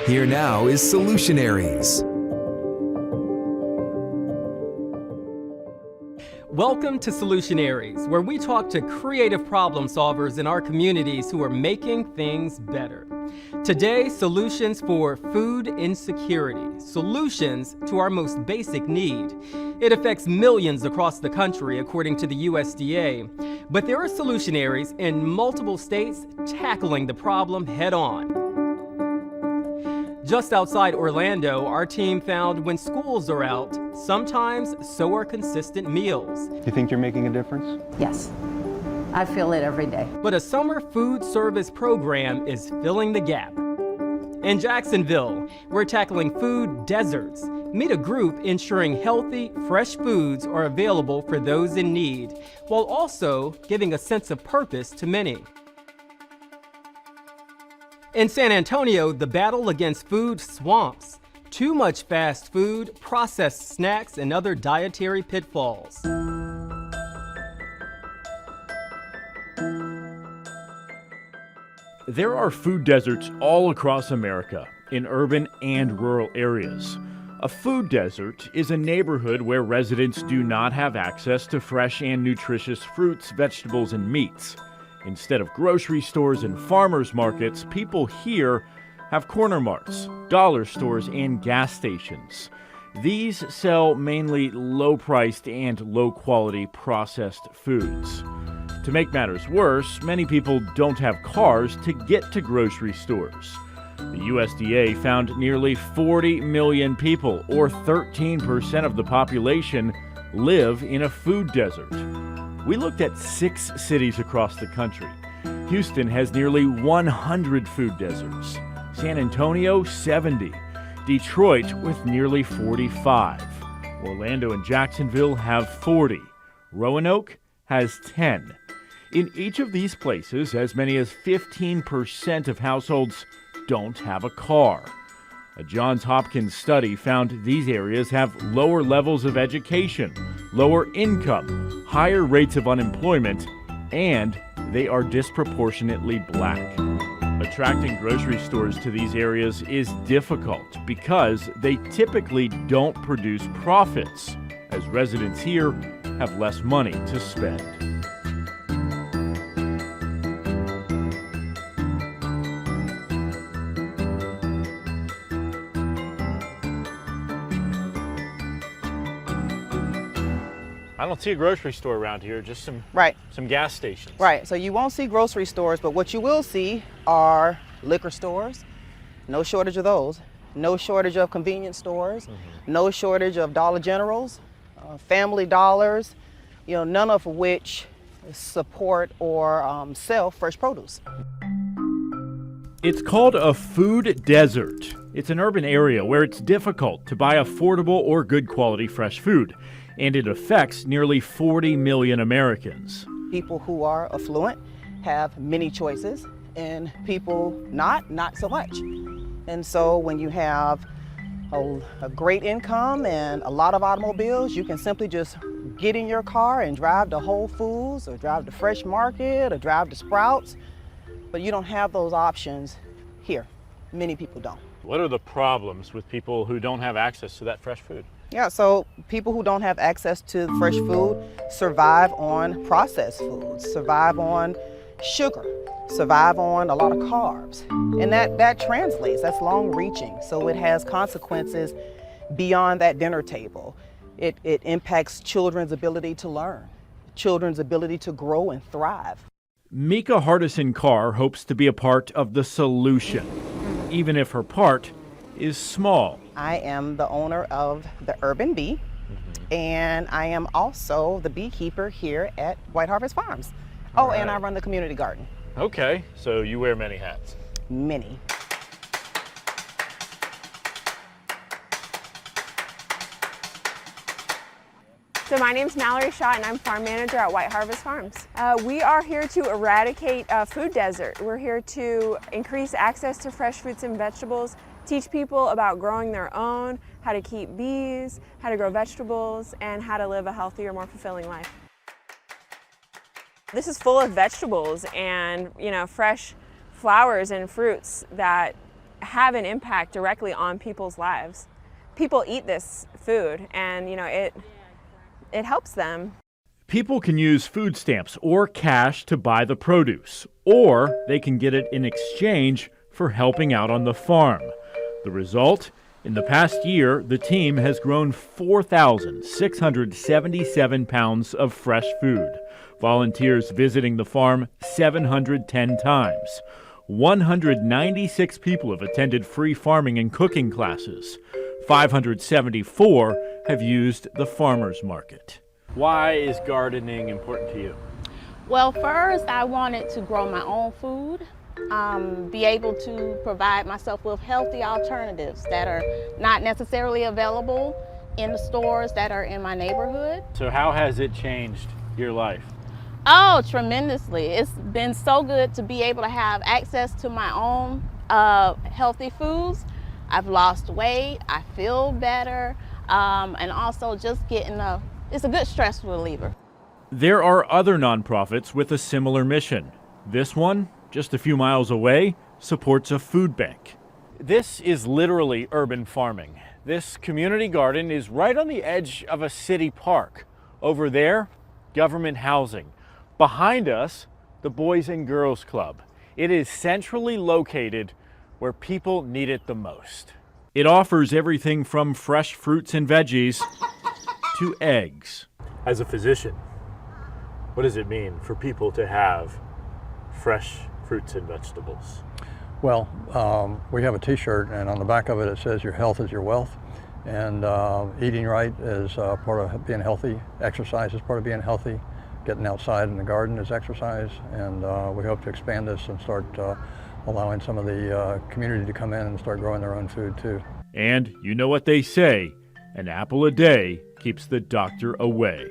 Here now is Solutionaries. Welcome to Solutionaries, where we talk to creative problem solvers in our communities who are making things better. Today, solutions for food insecurity, solutions to our most basic need. It affects millions across the country, according to the USDA. But there are solutionaries in multiple states tackling the problem head on. Just outside Orlando, our team found when schools are out, sometimes so are consistent meals. You think you're making a difference? Yes, I feel it every day. But a summer food service program is filling the gap. In Jacksonville, we're tackling food deserts. Meet a group ensuring healthy, fresh foods are available for those in need, while also giving a sense of purpose to many. In San Antonio, the battle against food swamps. Too much fast food, processed snacks, and other dietary pitfalls. There are food deserts all across America, in urban and rural areas. A food desert is a neighborhood where residents do not have access to fresh and nutritious fruits, vegetables, and meats. Instead of grocery stores and farmers markets, people here have corner marts, dollar stores, and gas stations. These sell mainly low-priced and low-quality processed foods. To make matters worse, many people don't have cars to get to grocery stores. The USDA found nearly 40 million people, or 13% of the population, live in a food desert. We looked at 6 cities across the country. Houston has nearly 100 food deserts. San Antonio, 70. Detroit with nearly 45. Orlando and Jacksonville have 40. Roanoke has 10. In each of these places, as many as 15% of households don't have a car. A Johns Hopkins study found these areas have lower levels of education, lower income, higher rates of unemployment, and they are disproportionately black. Attracting grocery stores to these areas is difficult because they typically don't produce profits, as residents here have less money to spend. I don't see a grocery store around here, just some gas stations. Right, so you won't see grocery stores, but what you will see are liquor stores. No shortage of those. No shortage of convenience stores. No shortage of Dollar Generals, Family Dollars, none of which support or sell fresh produce. It's called a food desert. It's an urban area where it's difficult to buy affordable or good quality fresh food, and it affects nearly 40 million Americans. People who are affluent have many choices, and people not so much. And so when you have a great income and a lot of automobiles, you can simply just get in your car and drive to Whole Foods or drive to Fresh Market or drive to Sprouts, but you don't have those options here. Many people don't. What are the problems with people who don't have access to that fresh food? Yeah, so people who don't have access to fresh food survive on processed foods, survive on sugar, survive on a lot of carbs. And that translates, that's long reaching. So it has consequences beyond that dinner table. It impacts children's ability to learn, children's ability to grow and thrive. Mika Hardison Carr hopes to be a part of the solution, even if her part is small. I am the owner of the Urban Bee, and I am also the beekeeper here at White Harvest Farms. Oh, and I run the community garden. Okay, so you wear many hats. Many. So my name's Mallory Shaw and I'm farm manager at White Harvest Farms. We are here to eradicate a food desert. We're here to increase access to fresh fruits and vegetables, teach people about growing their own, how to keep bees, how to grow vegetables, and how to live a healthier, more fulfilling life. This is full of vegetables and fresh flowers and fruits that have an impact directly on people's lives. People eat this food and, you know, it helps them. People can use food stamps or cash to buy the produce, or they can get it in exchange for helping out on the farm. The result? In the past year, the team has grown 4,677 pounds of fresh food. Volunteers visiting the farm 710 times. 196 people have attended free farming and cooking classes. 574 have used the farmers market. Why is gardening important to you? Well, first I wanted to grow my own food, be able to provide myself with healthy alternatives that are not necessarily available in the stores that are in my neighborhood. So how has it changed your life? Oh, tremendously. It's been so good to be able to have access to my own healthy foods. I've lost weight, I feel better, and also just it's a good stress reliever. There are other nonprofits with a similar mission. This one, just a few miles away, supports a food bank. This is literally urban farming. This community garden is right on the edge of a city park. Over there, government housing. Behind us, the Boys and Girls Club. It is centrally located where people need it the most. It offers everything from fresh fruits and veggies to eggs. As a physician, what does it mean for people to have fresh fruits and vegetables? Well, we have a t-shirt, and on the back of it, it says your health is your wealth. And eating right is part of being healthy. Exercise is part of being healthy. Getting outside in the garden is exercise. And we hope to expand this and start allowing some of the community to come in and start growing their own food too. And you know what they say, an apple a day keeps the doctor away.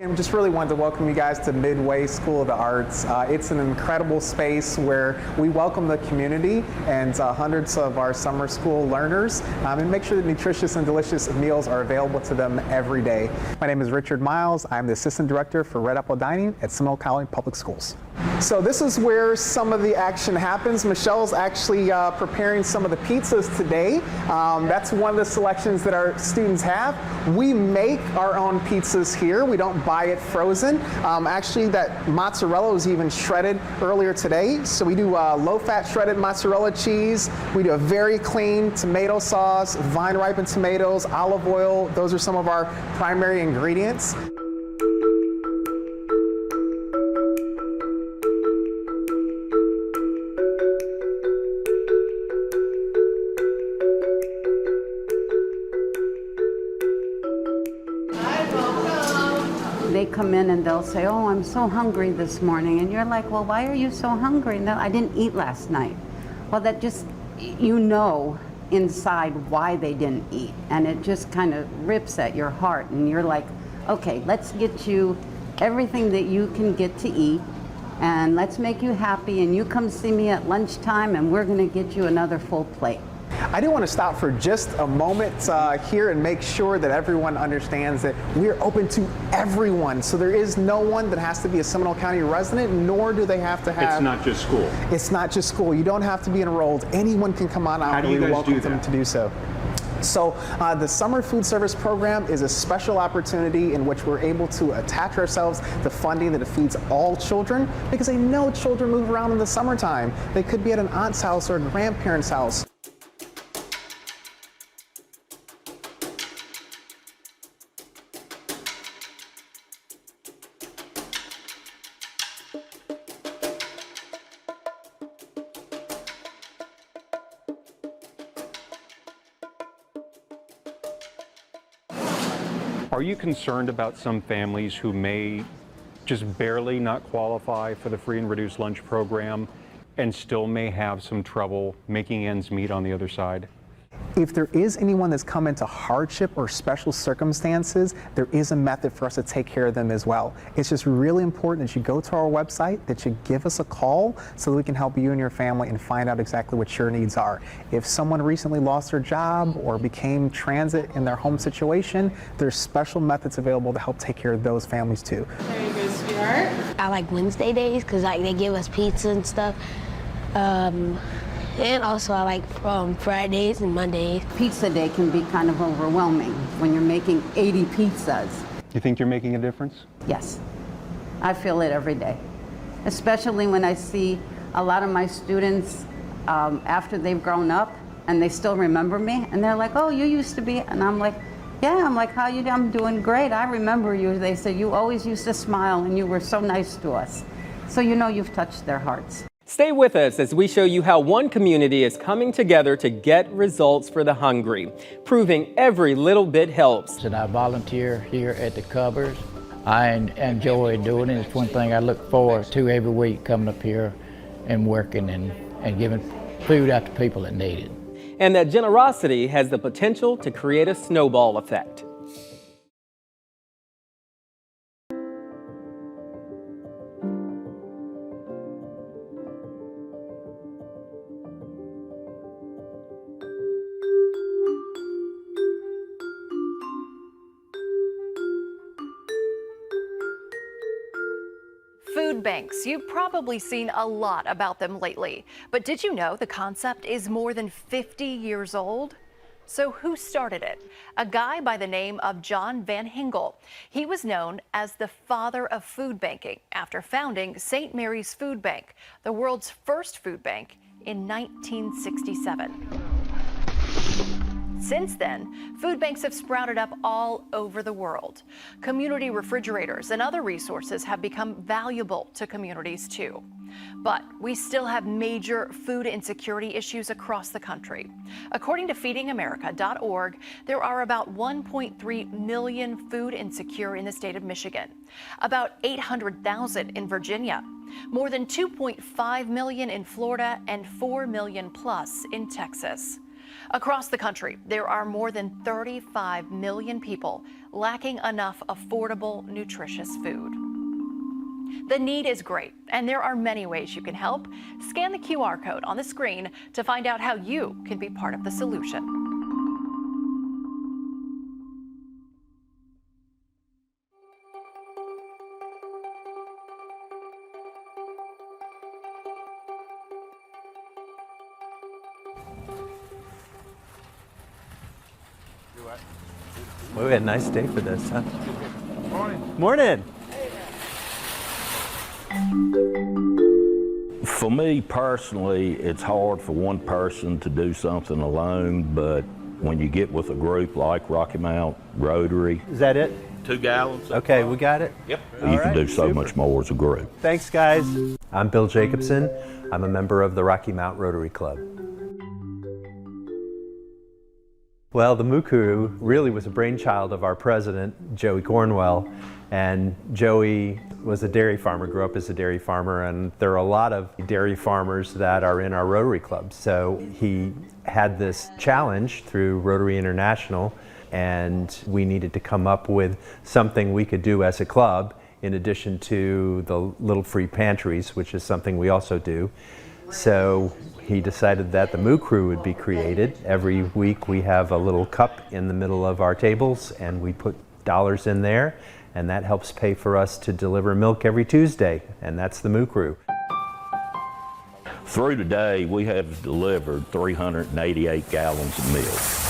I just really wanted to welcome you guys to Midway School of the Arts. It's an incredible space where we welcome the community and hundreds of our summer school learners and make sure that nutritious and delicious meals are available to them every day. My name is Richard Miles. I'm the Assistant Director for Red Apple Dining at Seminole County Public Schools. So this is where some of the action happens. Michelle's actually preparing some of the pizzas today. That's one of the selections that our students have. We make our own pizzas here. We don't buy it frozen. Actually, that mozzarella was even shredded earlier today. So we do low-fat shredded mozzarella cheese. We do a very clean tomato sauce, vine-ripened tomatoes, olive oil. Those are some of our primary ingredients. They come in and they'll say, oh, I'm so hungry this morning. And you're like, well, why are you so hungry? No, I didn't eat last night. Well, that just, you know inside why they didn't eat. And it just kind of rips at your heart. And you're like, okay, let's get you everything that you can get to eat. And let's make you happy. And you come see me at lunchtime and we're going to get you another full plate. I do want to stop for just a moment here and make sure that everyone understands that we're open to everyone. So there is no one that has to be a Seminole County resident, nor do they have to have... It's not just school. It's not just school. You don't have to be enrolled. Anyone can come on out. How do you guys welcome do that? them to do so. So the Summer Food Service Program is a special opportunity in which we're able to attach ourselves to funding that feeds all children, because I know children move around in the summertime. They could be at an aunt's house or a grandparent's house. Are you concerned about some families who may just barely not qualify for the free and reduced lunch program and still may have some trouble making ends meet on the other side? If there is anyone that's come into hardship or special circumstances, there is a method for us to take care of them as well. It's just really important that you go to our website, that you give us a call so that we can help you and your family and find out exactly what your needs are. If someone recently lost their job or became transit in their home situation, there's special methods available to help take care of those families too. There you go, sweetheart. I like Wednesday days because they give us pizza and stuff. And also I like Fridays and Mondays. Pizza day can be kind of overwhelming when you're making 80 pizzas. You think you're making a difference? Yes, I feel it every day, especially when I see a lot of my students after they've grown up and they still remember me and they're like, oh, you used to be, and I'm like, yeah, I'm like, how you doing? I'm doing great. I remember you. They said, you always used to smile and you were so nice to us. So you know you've touched their hearts. Stay with us as we show you how one community is coming together to get results for the hungry, proving every little bit helps. And I volunteer here at the Covers. I enjoy doing it. It's one thing I look forward to every week, coming up here and working and giving food out to people that need it. And that generosity has the potential to create a snowball effect. Food banks. You've probably seen a lot about them lately. But did you know the concept is more than 50 years old? So who started it? A guy by the name of John Van Hingel. He was known as the father of food banking after founding St. Mary's Food Bank, the world's first food bank, in 1967. Since then, food banks have sprouted up all over the world. Community refrigerators and other resources have become valuable to communities too. But we still have major food insecurity issues across the country. According to feedingamerica.org, there are about 1.3 million food insecure in the state of Michigan, about 800,000 in Virginia, more than 2.5 million in Florida, and 4 million plus in Texas. Across the country, there are more than 35 million people lacking enough affordable, nutritious food. The need is great, and there are many ways you can help. Scan the QR code on the screen to find out how you can be part of the solution. Well, we had a nice day for this, huh? Morning. For me personally, it's hard for one person to do something alone, but when you get with a group like Rocky Mount, Rotary. Is that it? 2 gallons. Okay, we got it? Yep. You can do so much more as a group. Thanks, guys. I'm Bill Jacobson. I'm a member of the Rocky Mount Rotary Club. Well, the Moo Crew really was a brainchild of our president, Joey Cornwell. And Joey was a dairy farmer, grew up as a dairy farmer, and there are a lot of dairy farmers that are in our Rotary Club. So he had this challenge through Rotary International, and we needed to come up with something we could do as a club in addition to the little free pantries, which is something we also do. So he decided that the Moo Crew would be created. Every week we have a little cup in the middle of our tables and we put dollars in there, and that helps pay for us to deliver milk every Tuesday, and that's the Moo Crew. Through today, we have delivered 388 gallons of milk.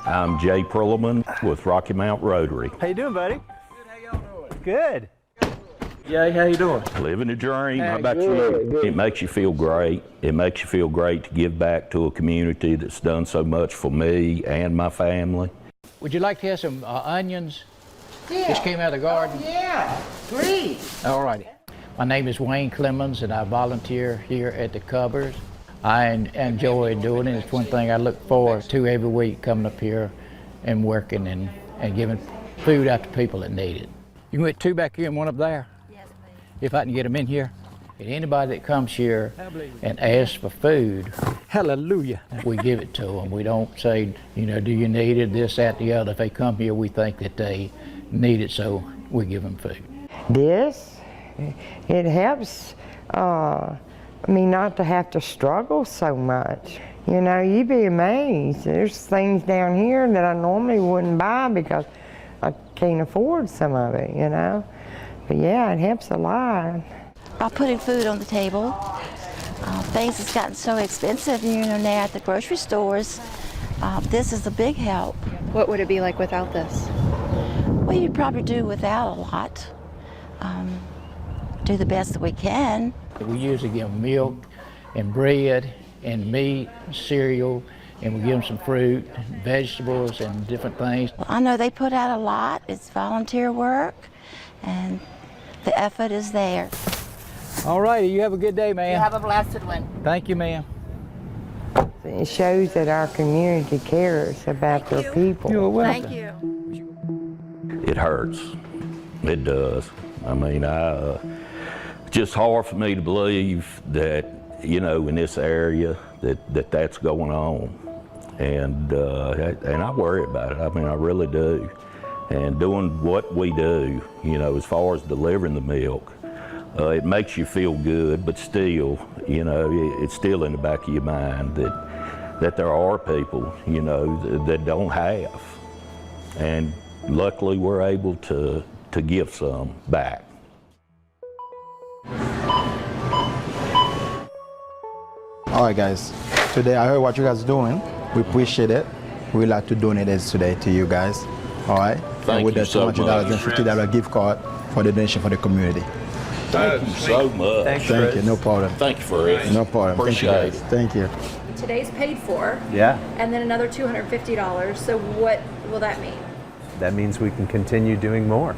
I'm Jay Perlman with Rocky Mount Rotary. How you doing, buddy? Good, how y'all doing? Good. Jay, how you doing? Living a dream. How about you? It makes you feel great. It makes you feel great to give back to a community that's done so much for me and my family. Would you like to have some onions? Yeah. Just came out of the garden. Oh, yeah, great. All righty. My name is Wayne Clemens, and I volunteer here at the Covers. I enjoy doing it. It's one thing I look forward to every week, coming up here and working and giving food out to people that need it. You can put 2 back here and 1 up there? Yes, please. if I can get them in here. And anybody that comes here and asks for food, hallelujah, we give it to them. We don't say, you know, do you need it, this, that, the other. If they come here, we think that they need it, so we give them food. It helps me not to have to struggle so much. You know, you'd be amazed. There's things down here that I normally wouldn't buy because I can't afford some of it, you know. But yeah, it helps a lot. By putting food on the table, things have gotten so expensive, you know, now at the grocery stores. This is a big help. What would it be like without this? Well, you'd probably do without a lot. Do the best that we can. We usually give them milk and bread and meat, cereal, and we give them some fruit, vegetables, and different things. Well, I know they put out a lot. It's volunteer work, and the effort is there. All righty, you have a good day, ma'am. You have a blessed one. Thank you, ma'am. It shows that our community cares about their people. You're welcome. Thank you. It hurts. It does. I mean, just hard for me to believe that, you know, in this area that's going on. And I worry about it. I mean, I really do. And doing what we do, you know, as far as delivering the milk, it makes you feel good, but still, you know, it's still in the back of your mind that there are people, you know, that don't have. And luckily we're able to give some back. All right, guys. Today I heard what you guys are doing. We appreciate it. We'd like to donate this today to you guys. All right. Thank with you the so much. $200 and $50 gift card for the donation for the community. Thank you so much. Thank you. No problem. Thank you for it. No problem. Appreciate it. Thank you. Today's paid for. Yeah. And then another $250. So what will that mean? That means we can continue doing more.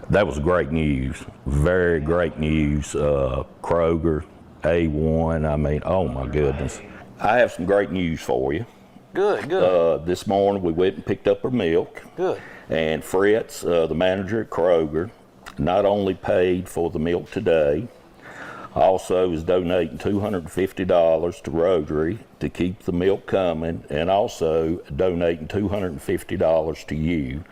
That was great news. Very great news. Kroger, A1. I mean, oh my goodness. I have some great news for you. Good, good. This morning we went and picked up our milk. Good. And Fritz, the manager at Kroger, not only paid for the milk today, also is donating $250 to Rotary to keep the milk coming, and also donating $250 to you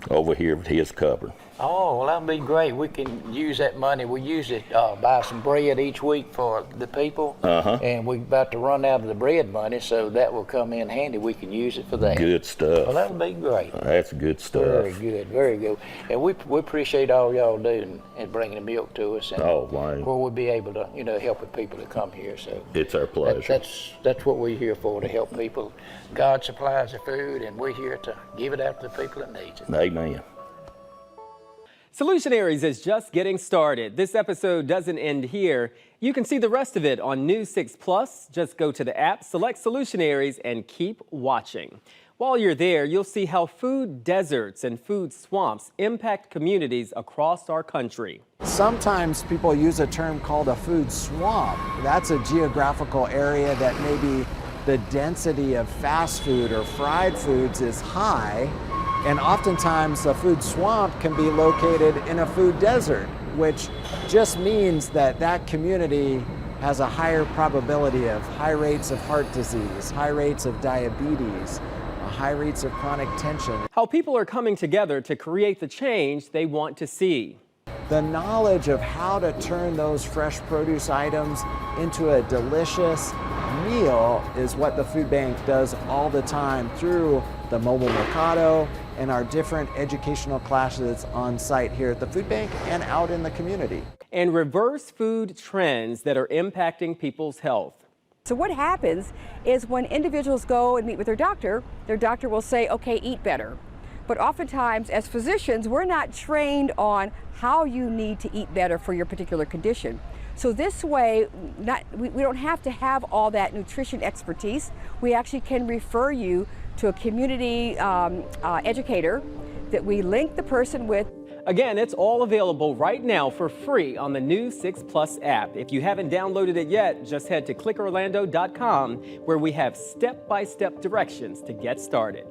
over here at his cupboard. Oh, well, that'd be great. We can use that money. We use it, buy some bread each week for the people. And we're about to run out of the bread money, so that will come in handy. We can use it for that. Good stuff. Well, that'll be great. That's good stuff. Very good, very good. And we appreciate all y'all doing and bringing the milk to us. And Oh, man. where we'll be able to, you know, help the people that come here. So It's our pleasure. that's what we're here for, to help people. God supplies the food, and we're here to give it out to the people that need it. Amen. Solutionaries is just getting started. This episode doesn't end here. You can see the rest of it on News 6 Plus. Just go to the app, select Solutionaries, and keep watching. While you're there, you'll see how food deserts and food swamps impact communities across our country. Sometimes people use a term called a food swamp. That's a geographical area that maybe the density of fast food or fried foods is high. And oftentimes a food swamp can be located in a food desert, which just means that that community has a higher probability of high rates of heart disease, high rates of diabetes, high rates of chronic tension. How people are coming together to create the change they want to see. The knowledge of how to turn those fresh produce items into a delicious meal is what the food bank does all the time through the mobile mercado and our different educational classes on site here at the food bank and out in the community. And reverse food trends that are impacting people's health. So what happens is when individuals go and meet with their doctor will say, okay, eat better. But oftentimes as physicians, we're not trained on how you need to eat better for your particular condition. So this way, we don't have to have all that nutrition expertise. We actually can refer you to a community educator that we link the person with. Again, it's all available right now for free on the News 6 Plus app. If you haven't downloaded it yet, just head to clickorlando.com where we have step-by-step directions to get started.